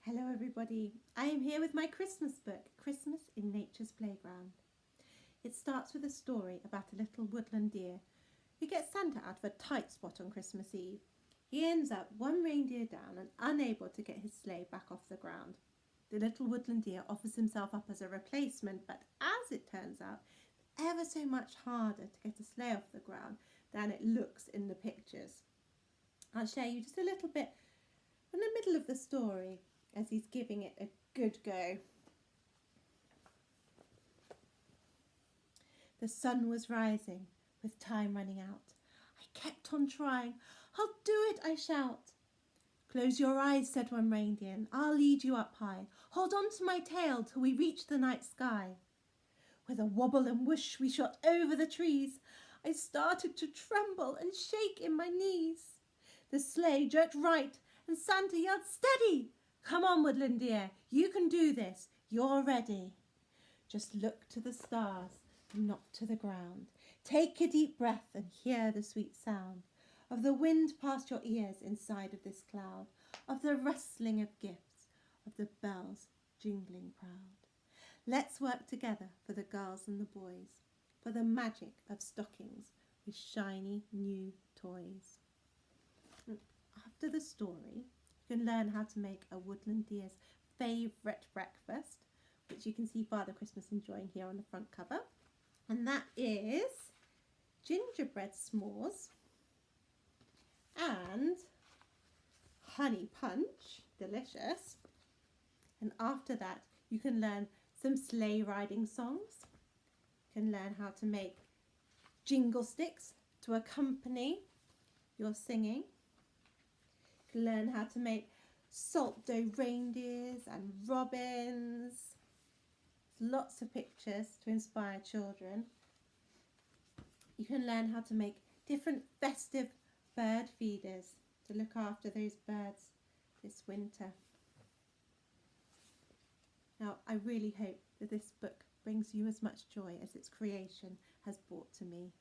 Hello everybody, I am here with my Christmas book, Christmas in Nature's Playground. It starts with a story about a little woodland deer who gets Santa out of a tight spot on Christmas Eve. He ends up one reindeer down and unable to get his sleigh back off the ground. The little woodland deer offers himself up as a replacement, but as it turns out, it's ever so much harder to get a sleigh off the ground than it looks in the pictures. I'll share you just a little bit in the middle of the story as he's giving it a good go. The sun was rising, with time running out. I kept on trying. I'll do it, I shout. Close your eyes, said one reindeer, and I'll lead you up high. Hold on to my tail till we reach the night sky. With a wobble and whoosh we shot over the trees. I started to tremble and shake in my knees. The sleigh jerked right, and Santa yelled, "Steady! Come on, woodland deer, you can do this. You're ready. Just look to the stars and not to the ground. Take a deep breath and hear the sweet sound of the wind past your ears inside of this cloud, of the rustling of gifts, of the bells jingling proud. Let's work together for the girls and the boys, for the magic of stockings with shiny new toys." After the story, you can learn how to make a woodland deer's favourite breakfast, which you can see Father Christmas enjoying here on the front cover. And that is gingerbread s'mores and honey punch, delicious. And after that, you can learn some sleigh riding songs. You can learn how to make jingle sticks to accompany your singing. You can learn how to make salt dough reindeers and robins. Lots of pictures to inspire children. You can learn how to make different festive bird feeders to look after those birds this winter. Now, I really hope that this book brings you as much joy as its creation has brought to me.